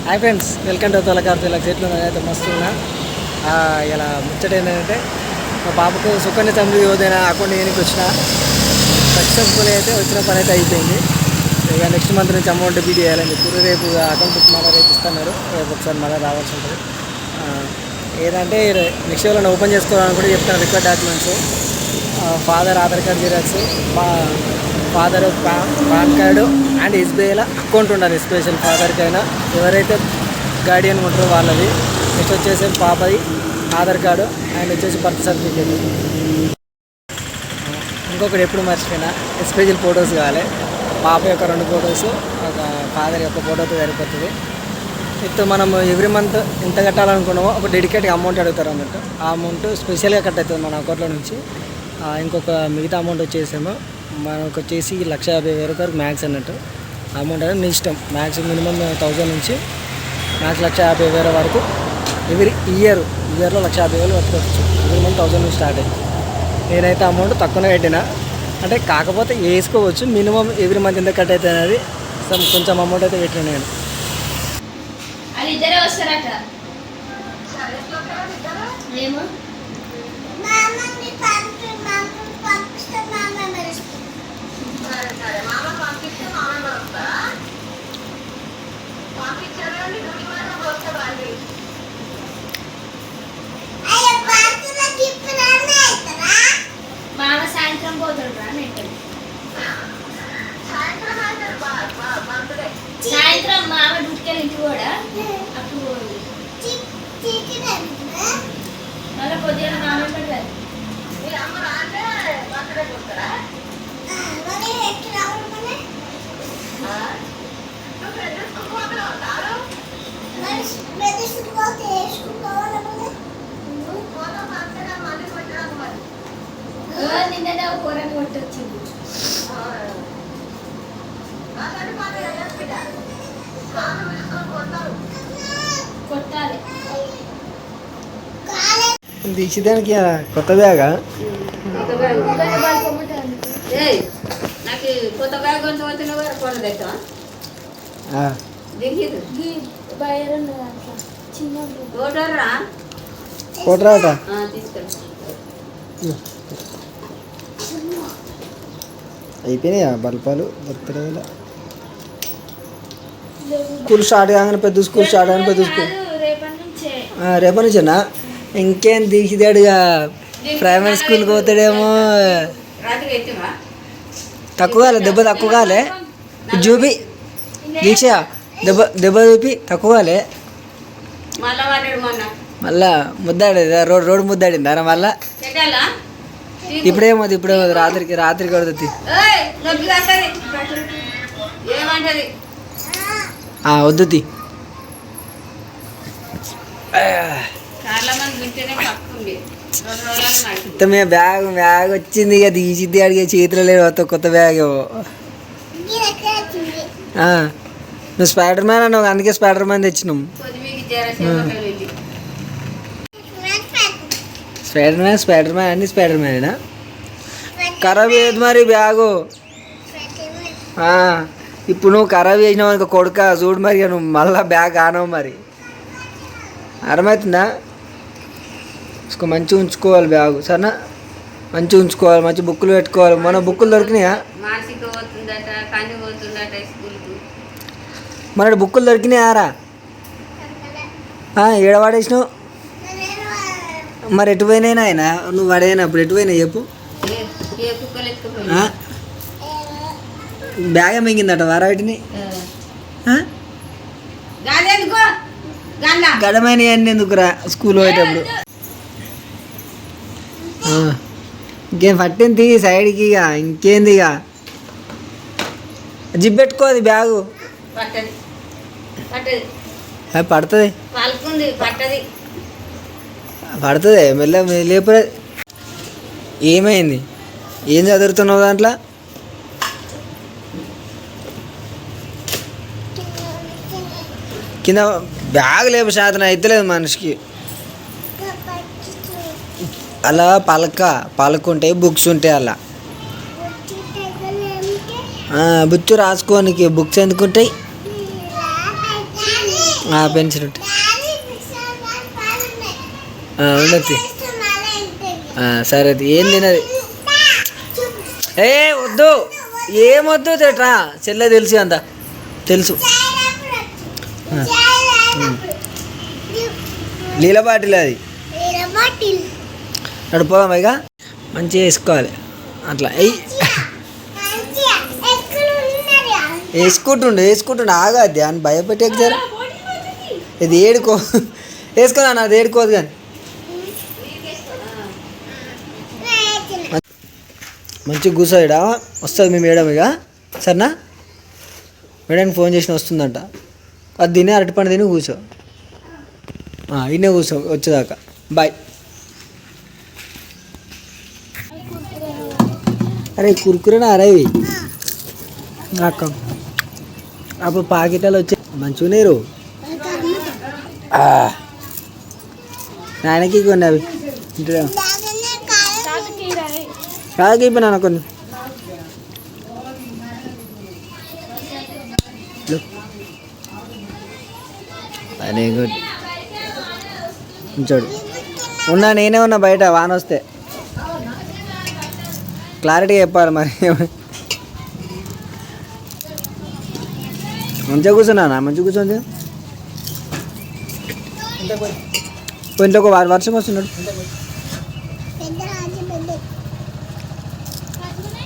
Hi friends, welcome to తొలకారు తెలక్స్. ఎట్లు అయితే మస్తు ఉన్నా. ఇలా ముచ్చట ఏంటంటే మా పాపకు సుకన్య సమృద్ధి యోజన అకౌంట్ చేయడానికి వచ్చిన సక్సెస్ఫుల్ అయితే వచ్చిన పని అయితే అయిపోయింది. ఇక నెక్స్ట్ మంత్ నుంచి అమౌంట్ బీట్ చేయాలని చెప్పి రేపు అకౌంట్ బుక్ మళ్ళీ రేపు ఇస్తున్నారు. రేపు ఒకసారి మళ్ళీ రావాల్సి ఉంటుంది. ఏదంటే నెక్స్ట్ ఎవరైనా ఓపెన్ చేసుకోవాలని కూడా చెప్తాను. Required documents father Aadhaar card xerox, father PAN card and ఎస్బీఐలో అకౌంట్ ఉండాలి. ఎస్పెషల్ ఫాదర్కి అయినా ఎవరైతే గార్డియన్ ఉంటారో వాళ్ళది. నెక్స్ట్ వచ్చేసి పాపది ఆధార్ కార్డు అండ్ వచ్చేసి బర్త్ సర్టిఫికేట్. ఇంకొకటి ఎప్పుడు మర్చిపోయినా ఎస్పెషల్ ఫొటోస్ కావాలి. పాప యొక్క 2 ఫొటోస్, ఒక ఫాదర్ యొక్క ఫోటోతో సరిపోతుంది. ఇప్పుడు మనం ఎవ్రీ మంత్ ఎంత కట్టాలనుకున్నామో ఒక డెడికేట్గా అమౌంట్ అడుగుతారు అన్నట్టు. ఆ అమౌంట్ స్పెషల్గా కట్ అవుతుంది మన అకౌంట్లో నుంచి. ఇంకొక మిగతా అమౌంట్ వచ్చేసేమో మనకు వచ్చేసి 1,50,000 వరకు మ్యాక్స్ అన్నట్టు. అమౌంట్ అనేది మీ ఇష్టం. మ్యాక్స్ మినిమం 1,000 నుంచి మ్యాక్స్ 1,50,000 వరకు ఇయర్లో 1,50,000 పట్టుకోవచ్చు. ఎవ్రీ మంత్ 1,000 నుంచి స్టార్ట్ అయ్యి. నేనైతే అమౌంట్ తక్కువనే పెట్టినా, అంటే కాకపోతే వేసుకోవచ్చు. మినిమం ఎవ్రీ మంత్ ఎంత కట్ అవుతుంది అనేది కొంచెం అమౌంట్ అయితే పెట్టినా నేను. మామ సాయంత్రం పోతాడు. సాయంత్రం మామ డుక్కెళ్ళి ఇంటి కూడా అప్పుడు మళ్ళీ పొద్దున మామ పెడతారు. నిన్న కూరని కొట్టొచ్చింది. కొట్టాలి. దీక్షితానికి కొత్త బ్యాగా నాకు కొత్త బ్యాగ్ కొంచెం వచ్చిన ఫోటో తెచ్చా కొట్టరాట అయిపోయినాయా బల్పాలు బర్త్డేలో. స్కూల్ స్టార్ట్ కాగానే పెద్ద స్కూల్ స్టార్ట్ కాగానే పెద్ద స్కూల్ రేపటి నుంచేనా? ఇంకేం దీక్షితాడుగా ప్రైమరీ స్కూల్కి పోతాడేమో. తక్కువ కాలే, దెబ్బ తక్కువ కాలే. చూపి దీక్ష దెబ్బ చూపి తక్కువ కాలే. మళ్ళా ముద్దాడేదా? రోడ్డు ముద్దాడిందారా మళ్ళా? ఇప్పుడేమో రాత్రికి కొడుతుంది. వద్దుతి బ్యాగ్ వచ్చింది. ఇక తీసిద్ది అడిగే చేతిలో లేదు. కొత్త బ్యాగ్ నువ్వు స్పైడర్ మ్యాన్ అన్నావు, అందుకే స్పైడర్ మ్యాన్ తెచ్చినాం. స్పైడర్ మ్యాన్ అన్ని స్పైడర్ మ్యానేనా? ఖరాబ్ చేయదు మరి బ్యాగు. ఇప్పుడు నువ్వు ఖరాబ్ చేసినావు అనుకో కొడుక, చూడు మరి నువ్వు మళ్ళీ బ్యాగ్ ఆనవు మరి. అర్థమవుతుందా? మంచిగా ఉంచుకోవాలి బ్యాగు, సరేనా? మంచిగా ఉంచుకోవాలి, మంచి బుక్కులు పెట్టుకోవాలి. మన బుక్కులు దొరికినాయా? మన బుక్కులు దొరికినాయారా? ఏడవాడేసినావు మరి? ఎటు పోయినాయినా ఆయన? నువ్వు వాడేనా అప్పుడు? ఎటు పోయినా చెప్పు. బ్యాగ్ మింగిందట వారా వాటిని. గడమైన అన్నీ ఎందుకురా స్కూల్ పోయేటప్పుడు. ఇంకేం పట్టింది సైడ్కి. ఇక ఇంకేంది, ఇక జిప్ పెట్టుకోది బ్యాగు. పడుతుంది మెల్ల లేపే. ఏమైంది? ఏం చదువుతున్నావు దాంట్లో? కింద బ్యాగ్ లేపు శాతం అయితలేదు మనిషికి. అలా పలక ఉంటాయి, బుక్స్ ఉంటాయి. అలా బుచ్చు రాసుకోనికి బుక్స్ ఎందుకుంటాయి? పెన్సిల్ ఉండొచ్చు. సరే అది ఏం తినది. ఏ వద్దు, ఏమొద్దు తెట్రా, చెల్లె తెలుసు అంత తెలుసు. లీల బాటిల్ అది నడిపోదాం ఇక. మంచిగా వేసుకోవాలి అట్లా. వేసుకుంటుండే ఆగాది అని భయపెట్టే జరా. ఇది ఏడుకో వేసుకోనా, నాది ఏడుకోదు కానీ. మంచిగా కూర్చోడా వస్తుంది మీ మేడం ఇక. సరేనా, మేడానికి ఫోన్ చేసిన వస్తుందంట. అది తినే అరటిపండు తిని కూర్చో, ఇన్నే కూర్చో వచ్చేదాకా. బాయ్. అరే కురుకురేనా అరే ఇవి అక్క. అప్పుడు పాకెట్లు వచ్చే మంచిగా నీరు నాయనకి కొన్ని అవి ఇంట్లో కాకి అయిపోయినా కొన్ని. Very good. ఉంచాడు ఉన్నా, నేనే ఉన్నా బయట వాన వస్తే. క్లారిటీగా చెప్పాలి మరి. మంచిగా కూర్చున్నా, మంచిగా కూర్చోండి. ఇంట్లో ఒక వర్షం వస్తున్నాడు,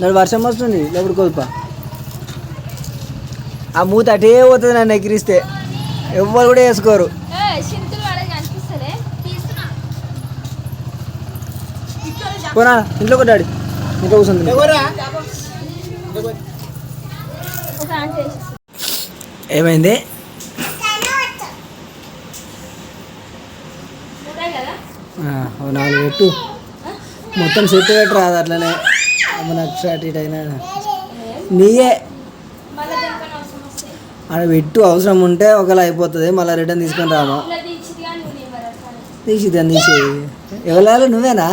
నాడు వర్షం వస్తుంది. లేప్పుడు కోల్ప ఆ మూత అటే పోతుంది, నన్ను ఎక్కిరిస్తే ఎవ్వరు కూడా వేసుకోరు. పోనా ఇంట్లో కూడా డాడీ ఇంట్లో కూర్చుంది. ఏమైంది? నాలుగు పెట్టు, మొత్తం సెట్ పెట్టు రాదు అట్లనే. నాకు అటు ఇటు అయినా నీయే అక్కడ పెట్టు, అవసరం ఉంటే ఒకవేళ అయిపోతుంది, మళ్ళీ రిటర్న్ తీసుకొని రామా. తీసేది ఎవరు నువ్వేనా?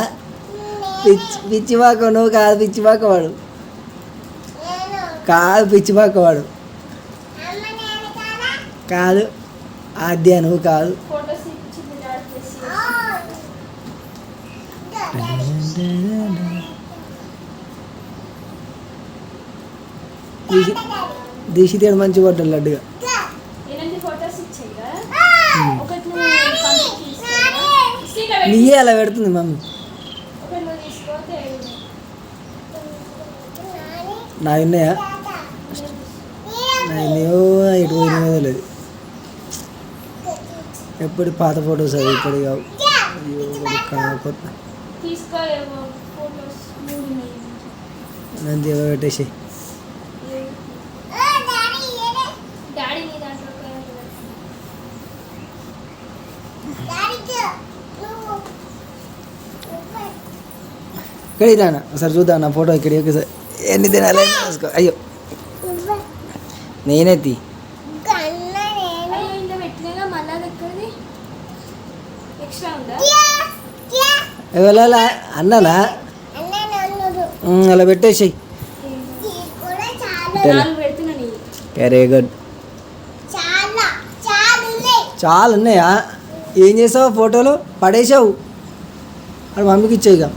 పిచ్చివాక నువ్వు కాదు, పిచ్చివాక వాడు కాదు, పిచ్చివాక వాడు కాదు. ఆద్య నువ్వు కాదు. దీసి తీయడం మంచి పడ్డాడు లడ్డుగా. నీయే అలా పెడుతుంది మమ్మీ. నా ఉన్నాయా? నా ఉన్నాయో ఇటు పోయినాయో లేదు. ఎప్పుడు పాత ఫొటోస్ అవి ఇప్పుడు కావు. నంది పెట్టేసి ఇక్కడ ఇదానా ఒకసారి చూద్దాం నా ఫోటో. ఇక్కడ ఎన్ని తినాలి వేసుకో. అయ్యో నేనే తీ. ఎవరు అన్నానా? అలా పెట్టేసి వెరీ గుడ్. చాలా ఉన్నాయా? ఏం చేసావు? ఫోటోలు పడేసావు, అది మమ్మీకి ఇచ్చేయిగా.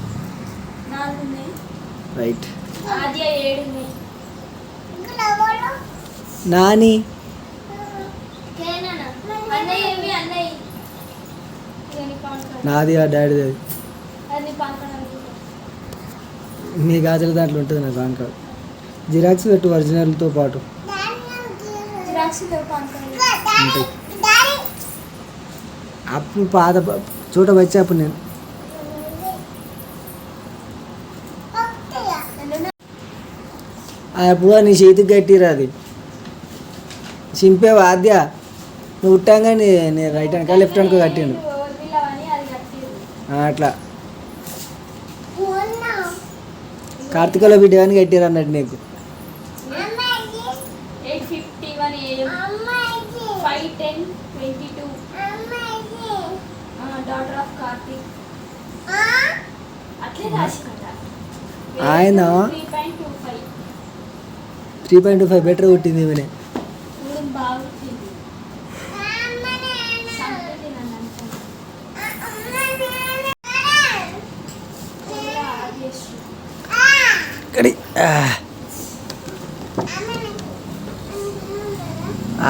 రైట్. నాని నాది ఆ డాడీది. అది నీ గాజుల దాంట్లో ఉంటుంది నా పాన్ కార్డ్. జిరాక్స్ పెట్టు ఒరిజినల్తో పాటు ఉంటాయి. అప్పుడు పాత చోట వచ్చా అప్పుడు నేను అప్పుడు నీ చేతికి కట్టిరా. అది చింపే వాద్య నువ్వు ఉట్టాగా నేను రైట్ హ్యాండ్ లెఫ్ట్ హ్యాండ్కి కట్టాను అట్లా. కార్తీకలో వీడియో అని కట్టారు అన్నట్టు నీకు. ఆయన 3.25 బెటర్ కొట్టింది ఈమెనే.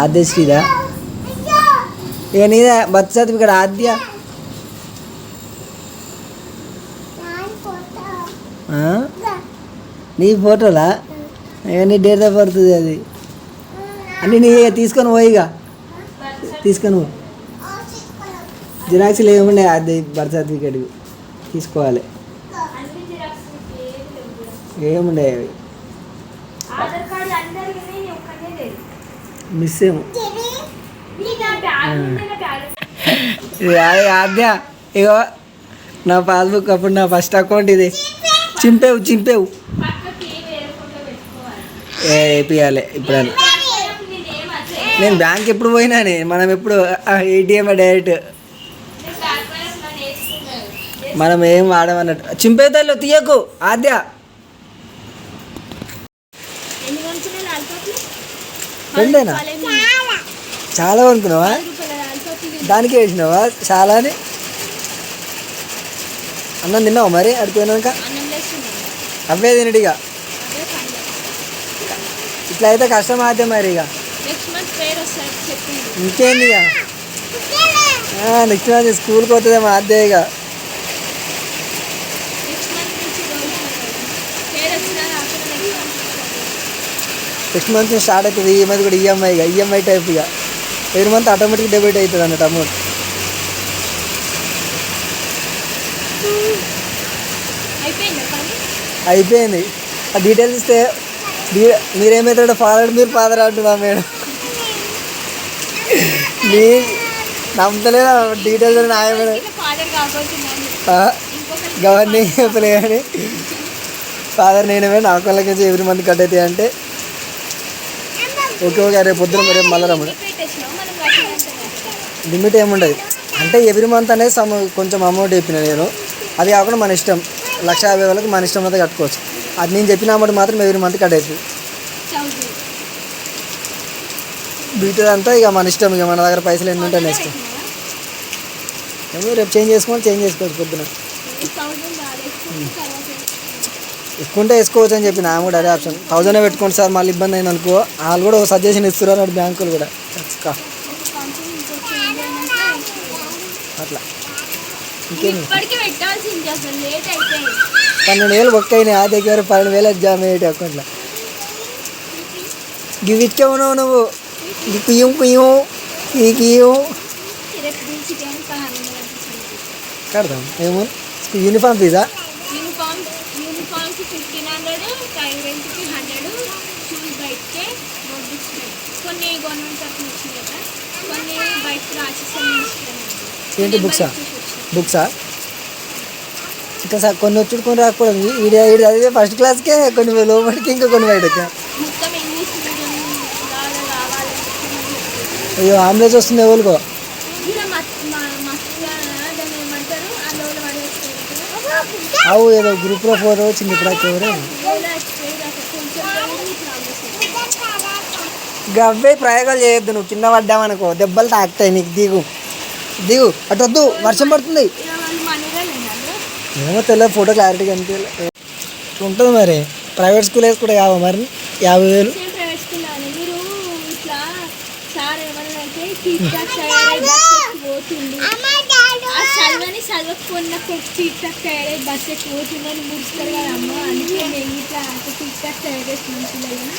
ఆద్యశ్రీదా ఇక నీదే బర్త్ సర్టిఫికేట్ ఆద్య నీ ఫోటోలా ఇక నీ డేట్ ఆఫ్ బర్త్ అది అన్నీ నీ తీసుకొని పోయిగా తీసుకొని పో జిరాక్స్లు ఏముండే అది బర్త్ సర్టిఫికేట్ తీసుకోవాలి ఏముండే అవి మిస్ ఏమో ఇది ఆద్య ఇగో నా పాస్బుక్ అప్పుడు నా ఫస్ట్ అకౌంట్ ఇది చింపేవు వేపియాలి ఇప్పుడని నేను బ్యాంక్ ఎప్పుడు పోయినానే మనం ఎప్పుడు ఏటీఎం డైరెక్ట్ మనం ఏం వాడమన్నట్టు చింపేతాలో తీయకు ఆద్య రెండేనా చాలా అనుకున్నావా దానికే వేసినావా చాలా అని అన్నం తిన్నావా మరి అడిపోయినాక అవే తినడిగా ఇట్లా అయితే కష్టం ఆద్య మరి ఇక ఇంకేంది ఇక నెక్స్ట్ మంత్ స్కూల్కి పోతుందేమో ఆద్య ఇక నెక్స్ట్ మంత్ స్టార్ట్ అవుతుంది ఈ మంత్ కూడా ఈఎంఐ ఇక ఈఎంఐ టైప్ ఇక every మంత్ ఆటోమేటిక్ డెబిట్ అవుతుంది అన్నట్టు అమౌంట్ అయిపోయింది ఆ డీటెయిల్స్ ఇస్తే మీరేమవుతాడో మీరు ఫాదర్ అంటున్నా మేడం మీ నమ్మతలేదు డీటెయిల్స్ నాయమేడం గవర్నింగ్ చెప్పలే కానీ ఫాదర్ నేనేమే నా వాళ్ళకి నుంచి ఎవ్రీ మంత్ కట్ అవుతాయి అంటే ఓకే రేపు పొద్దున రేపు మళ్ళీ రమ్మడు లిమిట్ ఏముండదు అంటే ఎవ్రీ మంత్ అనేది కొంచెం అమౌంట్ చెప్పిన నేను అది కాకుండా మన ఇష్టం 1,50,000 మన ఇష్టం అంతా కట్టుకోవచ్చు అది నేను చెప్పిన అమౌంట్ మాత్రం ఎవ్రీ మంత్ కట్ అవుతుంది బీటీ అంతా ఇక మన ఇష్టం ఇక మన దగ్గర పైసలు ఎన్ని ఉంటాయి ఇష్టం రేపు చేంజ్ చేసుకోవచ్చు పొద్దున ఎక్కువ ఉంటే వేసుకోవచ్చు అని చెప్పి నా కూడా అదే ఆప్షన్ 1000 పెట్టుకోండి సార్ మళ్ళీ ఇబ్బంది అయింది అనుకో వాళ్ళు కూడా ఒక సజెషన్ ఇస్తున్నారు అటు బ్యాంకులు కూడా అట్లా ఇంకేం 12,000 బొక్క అయినాయి ఆ దగ్గర 12,000 జామ్ అయ్యేటి అకౌంట్లో గివి ఇచ్చావు నువ్వు కుయ్యం కడదాం ఏమో యూనిఫామ్ ఫీజా యూనిఫామ్కి 1,500 టైం రెంట్కి 100 షూస్ బయటకే నోట్బుక్స్ కొన్ని గవర్నమెంట్ తరఫున వచ్చినాయి కదా కొన్ని బయట రాసేసాను ఏంటి బుక్సా ఇంకా సార్ కొన్ని వచ్చి కొన్ని రాకపోవడం ఈడ చదివే ఫస్ట్ క్లాస్కే కొన్ని లోపలికి ఇంకా కొన్ని బయటకి మొత్తం ఇంగ్లీష్ మీడియం రావాలి అయ్యో ఆంబులెన్స్ వస్తుంది ఎవరికో అవు ఏదో గ్రూప్లో ఫోటో వచ్చింది ఇప్పుడు ఎవరు గవ్వే ప్రయోగాలు చేయొద్దు నువ్వు కింద పడ్డావనుకో దెబ్బలు తాకుతాయి నీకు దిగు అటు వద్దు వర్షం పడుతుంది ఏమో తెలియదు ఫోటో క్లారిటీగా అనిపించలేదు ఉంటుంది మరి ప్రైవేట్ స్కూల్ వేసి కూడా కావా మరి 50,000 ప్రైవేట్ స్కూల్ మీరు ఇట్లా సార్ ఏమన్నారంటే పోతుంది చదవకుండా టీచర్ తయారై బస్ ఎక్కి పోతుందని ముడుస్తారు కదా అమ్మ అందుకే నేను ఇట్లా టీచర్ తయారేస్తున్నాను పిల్లలని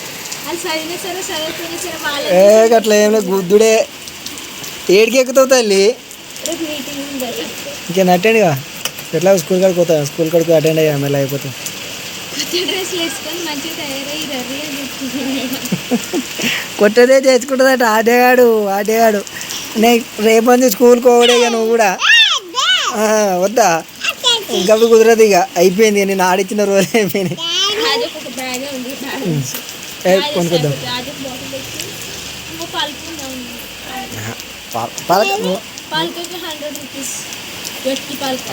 అది చదివినా సరే చదువుతున్నా సరే వాళ్ళు అట్లా ఏం లేదు గుద్దుడే ఏడికి ఎక్కుతావు తల్లి రేపు మీటింగ్ ఉంది ఇంకేం అటెండ్గా ఎట్లా స్కూల్ కాడికి పోతాను స్కూల్ కాడికి అటెండ్ అయ్యా మళ్ళీ అయిపోతాను కొత్త డ్రెస్సులు వేసుకొని మంచిగా తయారై రర్రీ అని చెప్తున్నాను కొత్తదే తెచ్చుకుంటుందట ఆటగాడు నేను రేపు నుంచి స్కూల్కి పోవడే ఇక నువ్వు కూడా వద్దా ఇంకా కుదరదు ఇక అయిపోయింది నేను ఆడిచ్చిన రోజు అయిపోయింది కొనుక్కొద్దాం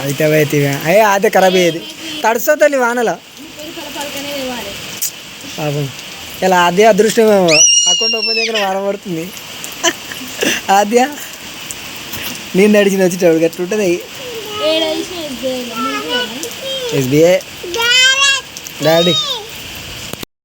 అయితే అయ్యే అదే ఖరాబ్ అయ్యేది తడుస్తావు తల్లి వానలో పాపం ఇలా అదే అదృష్టమేమో అకౌంట్ ఓపెన్ దగ్గర వారం పడుతుంది ఆద్య నేను నడిచిన వచ్చేటప్పుడు అట్లా ఉంటుంది ఎస్బీఐ డాడీ